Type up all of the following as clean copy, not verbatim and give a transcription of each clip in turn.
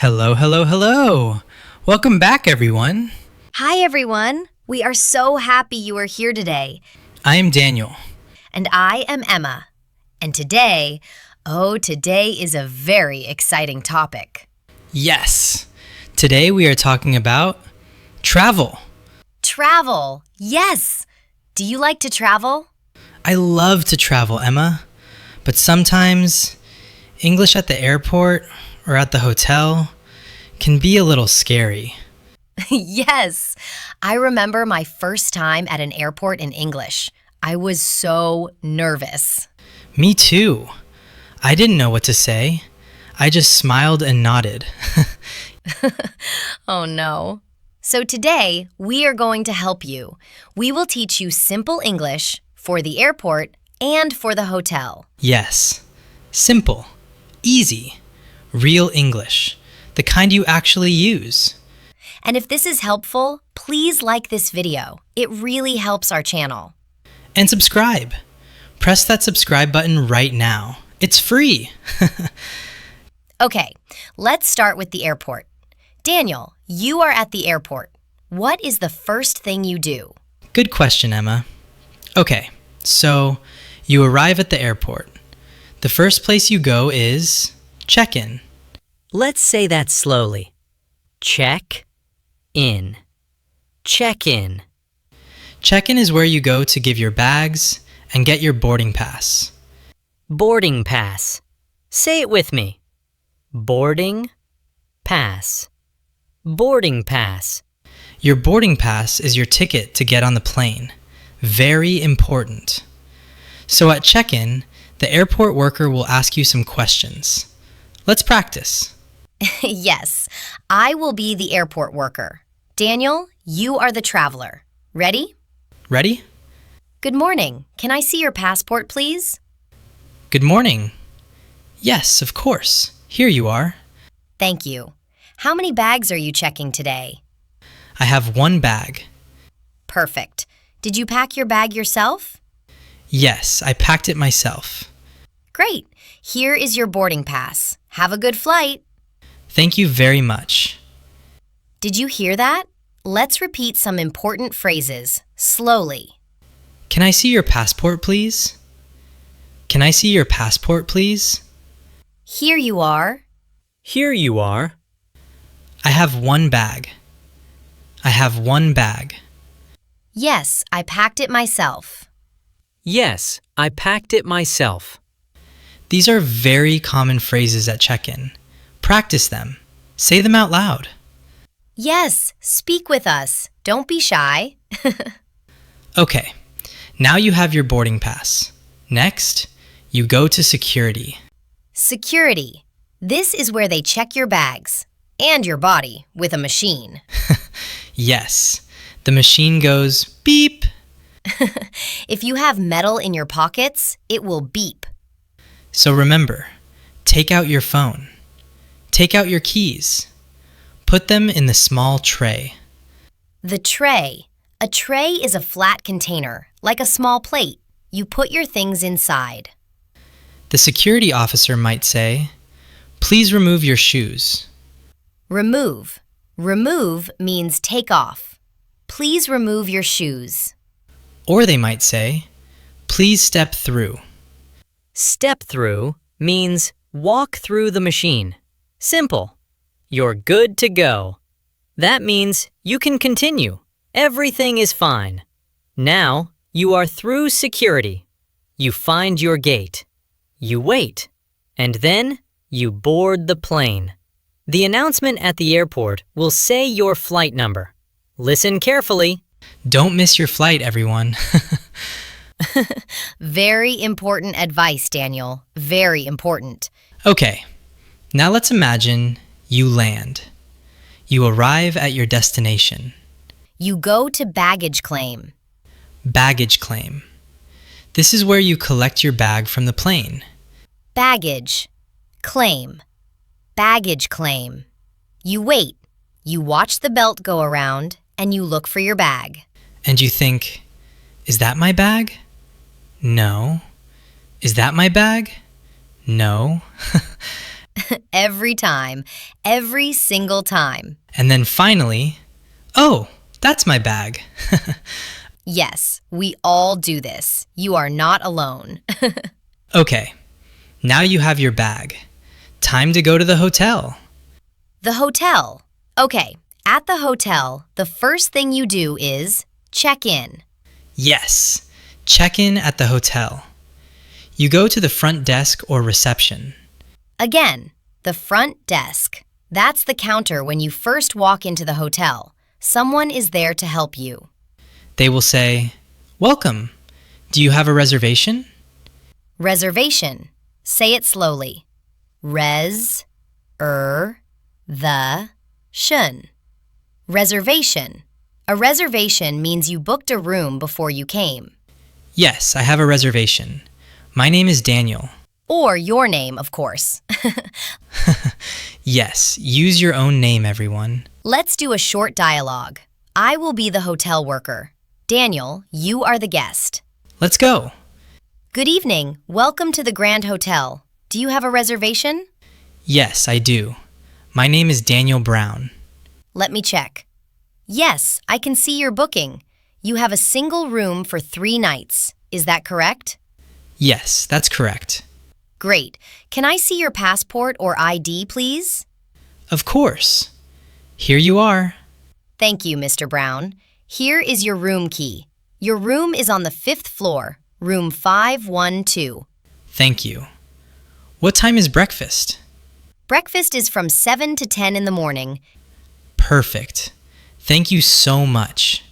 Hello, hello, hello. Welcome back, everyone. Hi, everyone. We are so happy you are here today. I am Daniel. And I am Emma. And today is a very exciting topic. Yes. Today we are talking about travel. Travel. Yes. Do you like to travel? I love to travel, Emma. But sometimes English at the airport or at the hotel can be a little scary. Yes. I remember my first time at an airport in English. I was so nervous. Me too. I didn't know what to say. I just smiled and nodded. Oh no. So today, we are going to help you. We will teach you simple English for the airport and for the hotel. Yes. Simple. Easy. Real English. The kind you actually use. And if this is helpful, please like this video. It really helps our channel. And subscribe. Press that subscribe button right now. It's free. Okay, let's start with the airport. Daniel, you are at the airport. What is the first thing you do? Good question, Emma. Okay, so you arrive at the airport. The first place you go is check-in. Let's say that slowly. Check in. Check in. Check-in is where you go to give your bags and get your boarding pass. Boarding pass. Say it with me. Boarding pass. Boarding pass. Your boarding pass is your ticket to get on the plane. Very important. So at check-in, the airport worker will ask you some questions. Let's practice. Yes, I will be the airport worker. Daniel, you are the traveler. Ready? Ready? Good morning. Can I see your passport, please? Good morning. Yes, of course. Here you are. Thank you. How many bags are you checking today? I have one bag. Perfect. Did you pack your bag yourself? Yes, I packed it myself. Great. Here is your boarding pass. Have a good flight. Thank you very much. Did you hear that? Let's repeat some important phrases, slowly. Can I see your passport, please? Can I see your passport, please? Here you are. Here you are. I have one bag. I have one bag. Yes, I packed it myself. Yes, I packed it myself. These are very common phrases at check-in. Practice them. Say them out loud. Yes, speak with us. Don't be shy. Okay, now you have your boarding pass. Next, you go to security. Security. This is where they check your bags and your body with a machine. Yes, the machine goes beep. If you have metal in your pockets, it will beep. So remember, take out your phone. Take out your keys. Put them in the small tray. The tray. A tray is a flat container, like a small plate. You put your things inside. The security officer might say, "Please remove your shoes." Remove. Remove means take off. Please remove your shoes. Or they might say, "Please step through." Step through means walk through the machine. Simple. You're good to go. That means you can continue. Everything is fine. Now you are through security. You find your gate. You wait. And then you board the plane. The announcement at the airport will say your flight number. Listen carefully. Don't miss your flight, everyone. Very important advice, Daniel. Very important. Okay, now let's imagine you land. You arrive at your destination. You go to baggage claim. Baggage claim. This is where you collect your bag from the plane. Baggage. Claim. Baggage claim. You wait. You watch the belt go around and you look for your bag. And you think, is that my bag? No. Is that my bag? No. Every time. Every single time. And then finally, oh, that's my bag. Yes, we all do this. You are not alone. Okay, now you have your bag. Time to go to the hotel. The hotel. Okay, at the hotel, the first thing you do is check in. Yes, check in at the hotel. You go to the front desk or reception. Again, the front desk. That's the counter when you first walk into the hotel. Someone is there to help you. They will say, "Welcome. Do you have a reservation?" Reservation. Say it slowly. Res, the, shun. Reservation. A reservation means you booked a room before you came. Yes, I have a reservation. My name is Daniel. Or your name, of course. Yes, use your own name, everyone. Let's do a short dialogue. I will be the hotel worker. Daniel, you are the guest. Let's go. Good evening. Welcome to the Grand Hotel. Do you have a reservation? Yes, I do. My name is Daniel Brown. Let me check. Yes, I can see your booking. You have a single room for 3 nights. Is that correct? Yes, that's correct. Great. Can I see your passport or ID, please? Of course. Here you are. Thank you, Mr. Brown. Here is your room key. Your room is on the 5th floor, room 512. Thank you. What time is breakfast? Breakfast is from 7 to 10 in the morning. Perfect. Thank you so much.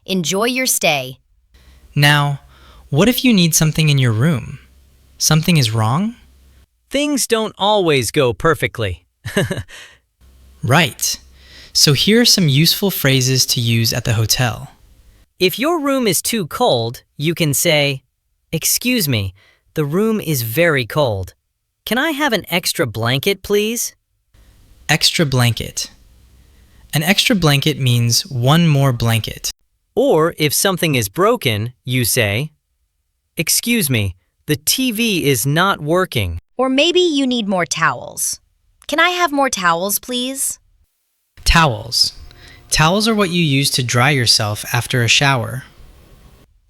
Enjoy your stay. Now, what if you need something in your room? Something is wrong? Things don't always go perfectly. Right. So here are some useful phrases to use at the hotel. If your room is too cold, you can say, "Excuse me, the room is very cold. Can I have an extra blanket, please?" Extra blanket. An extra blanket means one more blanket. Or if something is broken, you say, "Excuse me, the TV is not working." Or maybe you need more towels. Can I have more towels, please? Towels. Towels are what you use to dry yourself after a shower.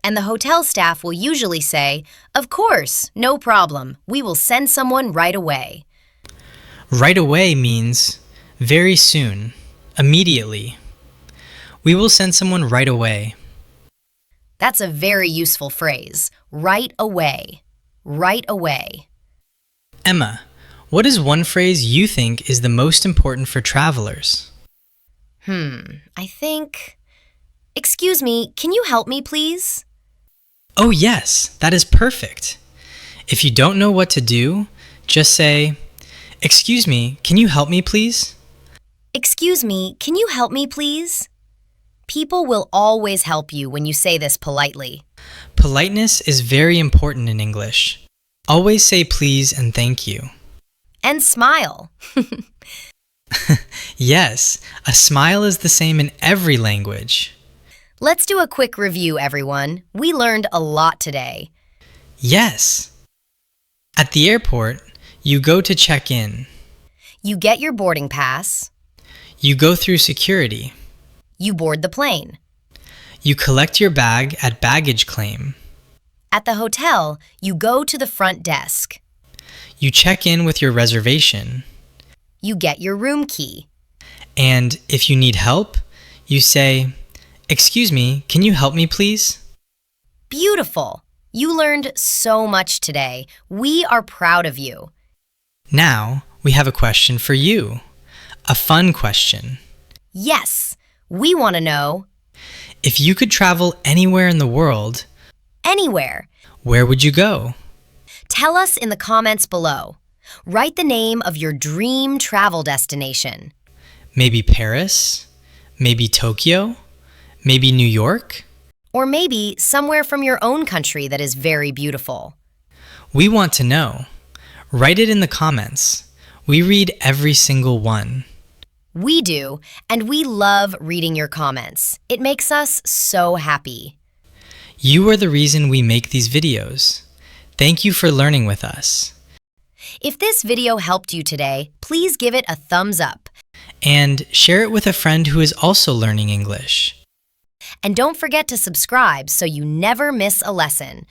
And the hotel staff will usually say, "Of course, no problem. We will send someone right away." Right away means very soon, immediately. We will send someone right away. That's a very useful phrase. Right away. Right away. Emma, what is one phrase you think is the most important for travelers? I think... Excuse me, can you help me, please? Oh yes, that is perfect. If you don't know what to do, just say, "Excuse me, can you help me, please?" Excuse me, can you help me, please? People will always help you when you say this politely. Politeness is very important in English. Always say please and thank you. And smile. Yes, a smile is the same in every language. Let's do a quick review, everyone. We learned a lot today. Yes. At the airport, you go to check in. You get your boarding pass. You go through security. You board the plane. You collect your bag at baggage claim. At the hotel, you go to the front desk. You check in with your reservation. You get your room key. And if you need help, you say, "Excuse me, can you help me, please?" Beautiful. You learned so much today. We are proud of you. Now, we have a question for you. A fun question. Yes, we want to know If you could travel anywhere in the world, anywhere. where would you go? Tell us in the comments below. Write the name of your dream travel destination. Maybe Paris? Maybe Tokyo? Maybe New York? Or maybe somewhere from your own country that is very beautiful. We want to know. Write it in the comments. We read every single one. We do, and we love reading your comments. It makes us so happy. You are the reason we make these videos. Thank you for learning with us. If this video helped you today, please give it a thumbs up. And share it with a friend who is also learning English. And don't forget to subscribe so you never miss a lesson.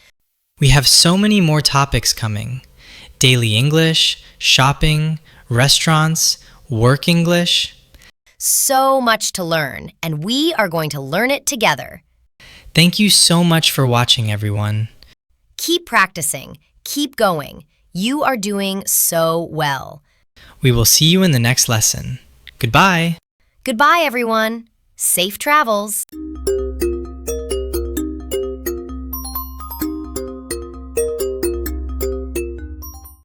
We have so many more topics coming. Daily English, shopping, restaurants, work English. So much to learn, and we are going to learn it together. Thank you so much for watching, everyone. Keep practicing. Keep going. You are doing so well. We will see you in the next lesson. Goodbye. Goodbye, everyone. Safe travels.